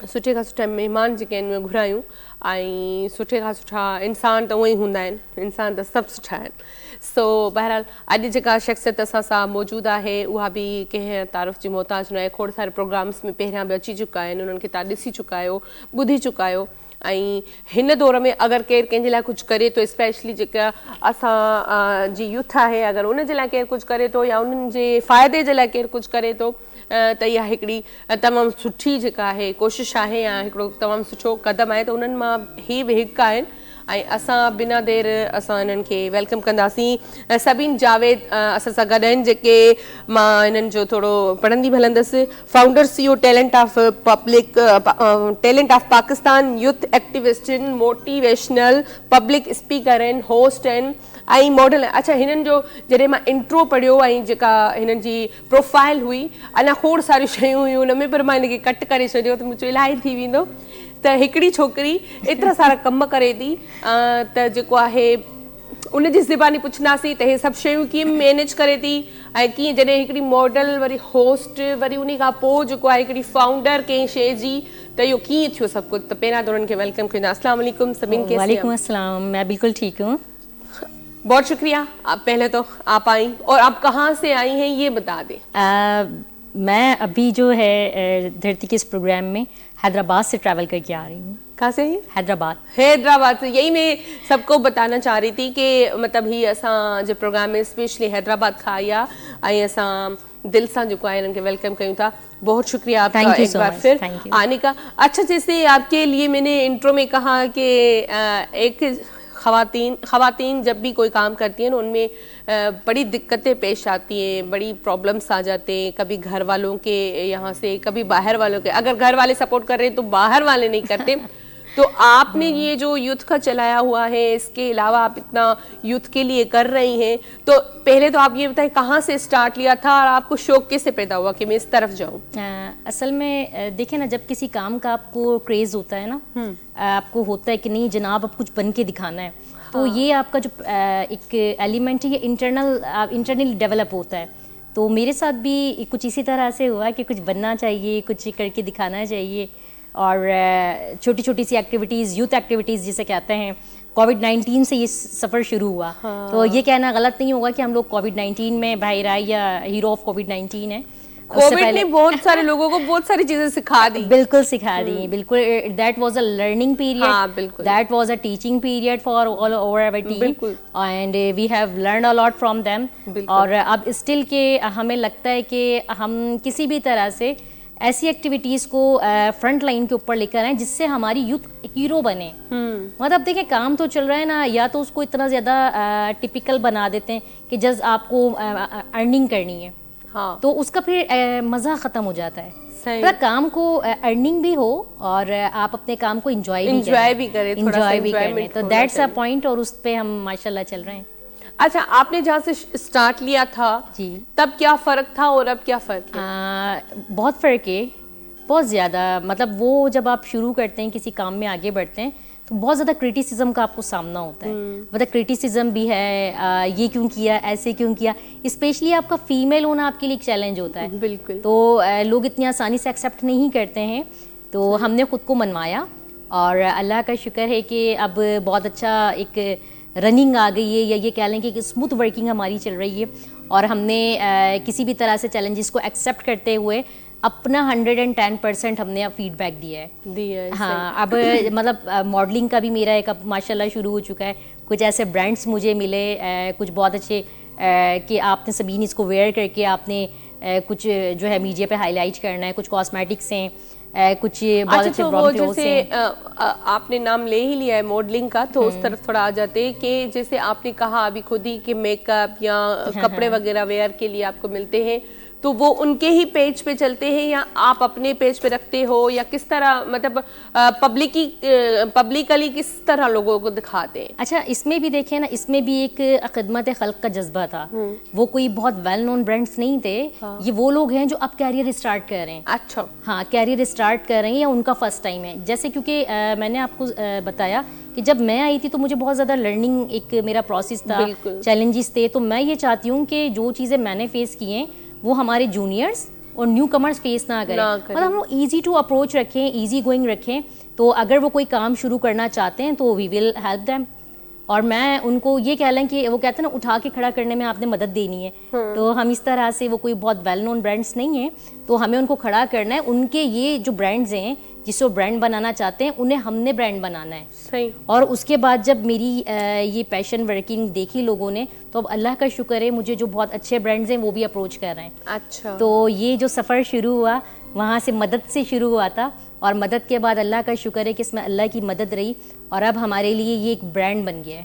सुठे खां सुठा महिमान जेके आहिनि उहे घुरायूं ऐं सुठे खां सुठा इंसान त उअं ई हूंदा आहिनि, इंसान त सभु सुठा आहिनि। सो बहरहाल अॼु जेका शख़्सियत असां सां मौजूदु आहे उहा बि कंहिं तारीफ़ जी मोहताज न आहे। खोड़ सारे प्रोग्राम्स में पहिरियां बि अची चुका आहिनि, उन्हनि खे तव्हां ॾिसी चुका आहियो, ॿुधी चुका आहियो। ऐं हिन दौर में अगरि केरु कंहिंजे लाइ कुझु करे थो, स्पेशली जेका असां जी यूथ आहे, अगरि उन जे लाइ केरु कुझु करे थो या उन्हनि जे फ़ाइदे जे लाइ केरु कुझु करे थो त इहा हिकिड़ी तमामु सुठी जेका आहे कोशिशि आहे या हिकिड़ो तमामु सुठो क़दम आहे। त उन्हनि मां ही बि हिकु आहिनि ऐं असां बिना देर असां हिननि खे वेलकम कंदासीं। सबीन जावेद असां सां गॾु आहिनि, जेके मां हिननि जो थोरो पढ़ंदी बि हलंदसि। Founder CEO talent of Pakistan, youth activist आहिनि, मोटिवेशनल पब्लिक स्पीकर आहिनि, होस्ट आहिनि ऐं मॉडल। अच्छा, हिननि जो जॾहिं मां इंट्रो पढ़ियो ऐं जेका हिननि जी प्रोफाइल हुई, अञा खोड़ सारियूं शयूं हुयूं हुन में, पर मां हिनखे कट करे छॾियो त मुंहिंजो इलाही थी वेंदो। त हिकिड़ी छोकिरी एतिरा सारा कम करे थी त जेको आहे उनजी ज़बानी पुछंदासीं त हे सभु शयूं कीअं मैनेज करे थी ऐं कीअं जॾहिं हिकिड़ी मॉडल वरी होस्ट वरी उन खां पोइ जेको आहे हिकिड़ी फाउंडर कंहिं शइ जी, त इहो कीअं थियो सभु कुझु। त पहिरियां त उन्हनि खे वेलकम कंदा। अस्सलाम वालेकुम सबीन, कैसी हैं? वालेकुम अस्सलाम, मैं बिल्कुल ठीक हूँ। बहुत शुक्रिया। आप पहले तो आप आई और आप कहाँ से आई हैं ये बता दें। मैं अभी जो है धरती के इस प्रोग्राम में हैदराबाद से ट्रैवल करके आ रही हूँ। कहाँ से है? हैदराबाद से। यही मैं सबको बताना चाह रही थी कि मतलब ही असां जे प्रोग्राम में स्पेशली हैदराबाद खां आया ऐं असां दिल से जो है इनके वेलकम करूँ था। बहुत शुक्रिया आपका एक बार फिर आने का। अच्छा, जैसे आपके लिए मैंने इंट्रो में कहा कि एक ख़वातीन जब भी कोई काम करती हैं उनमें बड़ी दिक्कतें पेश आती हैं, बड़ी प्रॉब्लम्स आ जाते हैं, कभी घर वालों के यहाँ से, कभी बाहर वालों के। अगर घर वाले सपोर्ट कर रहे हैं तो बाहर वाले नहीं करते। तो आपने ये जो यूथ का चलाया हुआ है, इसके अलावा आप इतना यूथ के लिए कर रही हैं, तो पहले तो आप ये बताएं कहाँ से स्टार्ट लिया था और आपको शौक कैसे पैदा हुआ कि मैं इस तरफ जाऊँ? असल में देखिए ना, जब किसी काम का आपको क्रेज होता है ना, आपको होता है कि नहीं जनाब अब कुछ बन के दिखाना है, तो ये आपका जो एक एलिमेंट है ये इंटरनली डेवलप होता है। तो मेरे साथ भी कुछ इसी तरह से हुआ कि कुछ बनना चाहिए, कुछ करके दिखाना चाहिए। और छोटी छोटी सी एक्टिविटीज़, यूथ एक्टिविटीज़ जिसे कहते हैं, कोविड-19 से ये सफ़र शुरू हुआ। तो ये कहना गलत नहीं होगा कि हम लोग कोविड-19 में भाई राय या हीरो ऑफ कोविड-19 है। कोविड ने बहुत सारे लोगों को बहुत सारी चीजें सिखा दी। बिल्कुल सिखा दी, बिल्कुल। That was a learning period, that was a teaching period for all over our team and we have learn a lot from them. और अब स्टिल के हमें लगता है कि हम किसी भी तरह से ऐसी एक्टिविटीज़ को फ्रंट लाइन के ऊपर लेकर आए जिससे हमारी यूथ हीरो बने। मतलब देखिए, काम तो चल रहा है ना, या तो उसको इतना ज़्यादा टिपिकल बना देते हैं कि जस्ट आपको अर्निंग करनी है, हाँ, तो उसका फिर मज़ा ख़त्म हो जाता है। मतलब काम को अर्निंग भी हो और आप अपने काम को इंजॉय भी करें, तो दैट्स अ पॉइंट, और उस पर हम माशाल्लाह चल रहे हैं। अच्छा, आपने जहाँ से स्टार्ट लिया था जी, तब क्या फ़र्क था और अब क्या फ़र्क है? बहुत फ़र्क है, बहुत ज़्यादा। मतलब वो जब आप शुरू करते हैं, किसी काम में आगे बढ़ते हैं, तो बहुत ज़्यादा क्रिटिसिज्म का आपको सामना होता है। मतलब क्रिटिसिज्म भी है, ये क्यों किया, ऐसे क्यों किया। स्पेशली आपका फीमेल होना आपके लिए एक चैलेंज होता है। बिल्कुल। तो लोग इतनी आसानी से एक्सेप्ट नहीं करते हैं। तो हमने ख़ुद को मनवाया और अल्लाह का शुक्र है कि अब बहुत अच्छा एक रनिंग आ गई है, या ये कह लें कि स्मूथ वर्किंग हमारी चल रही है। और हमने किसी भी तरह से चैलेंजेस को एक्सेप्ट करते हुए अपना 110% हमने अब फीडबैक दिया है। हाँ, अब मतलब मॉडलिंग का भी मेरा एक अब माशाल्लाह शुरू हो चुका है। कुछ ऐसे ब्रांड्स मुझे मिले, कुछ बहुत अच्छे कि आपने सबीन इसको वेयर करके आपने कुछ जो है मीडिया पे हाईलाइट करना है। कुछ कॉस्मेटिक्स हैं, कुछ बहुत अच्छे ब्रांड क्लोथ्स हैं। आपने नाम ले ही लिया है मॉडलिंग का, तो उस तरफ थोड़ा आ जाते हैं कि जैसे आपने कहा अभी खुद ही कि मेकअप या कपड़े वगैरह वेयर के लिए आपको मिलते हैं, तो वो उनके ही पेज पे चलते हैं या आप अपने पेज पे रखते हो, या किस तरह, मतलब पब्लिकली किस तरह लोगों को दिखाते हैं? अच्छा, इसमें भी देखें ना, इसमें भी एक खिदमत खल्क का जज्बा था। वो कोई बहुत वेल नोन ब्रांड्स नहीं थे। हाँ। ये वो लोग हैं जो अब कैरियर स्टार्ट कर रहे हैं। अच्छा। हाँ, कैरियर स्टार्ट कर रहे हैं या उनका फर्स्ट टाइम है। जैसे क्योंकि मैंने आपको बताया कि जब मैं आई थी तो मुझे बहुत ज़्यादा लर्निंग एक मेरा प्रोसेस था, चैलेंजेस थे। तो मैं ये चाहती हूँ कि जो चीज़ें मैंने फेस की हैं वो हमारे जूनियर्स اور نیو کمرز فیس نہ کریں, مطلب ہم لوگ ایزی ٹو اپروچ رکھیں, ایزی گوئنگ رکھیں. تو اگر وہ کوئی کام شروع کرنا چاہتے ہیں تو وی ول ہیلپ دیم. اور میں ان کو یہ کہہ لیں کہ وہ کہتے ہیں نا اٹھا کے کھڑا کرنے میں آپ نے مدد دینی ہے, تو ہم اس طرح سے, وہ کوئی بہت ویل نون برانڈس نہیں ہیں, تو ہمیں ان کو کھڑا کرنا ہے. ان کے یہ جو برانڈز ہیں جس سے وہ برانڈ بنانا چاہتے ہیں انہیں ہم نے برانڈ بنانا ہے. صحیح. اور اس کے بعد جب میری یہ پیشن ورکنگ دیکھی لوگوں نے, تو اب اللہ کا شکر ہے مجھے جو بہت اچھے برانڈز ہیں وہ بھی اپروچ کر رہے ہیں. اچھا. تو یہ جو سفر شروع ہوا وہاں سے مدد سے شروع ہوا تھا, اور مدد کے بعد اللہ کا شکر ہے کہ اس میں اللہ کی مدد رہی, اور اب ہمارے لیے یہ ایک برانڈ بن گیا ہے.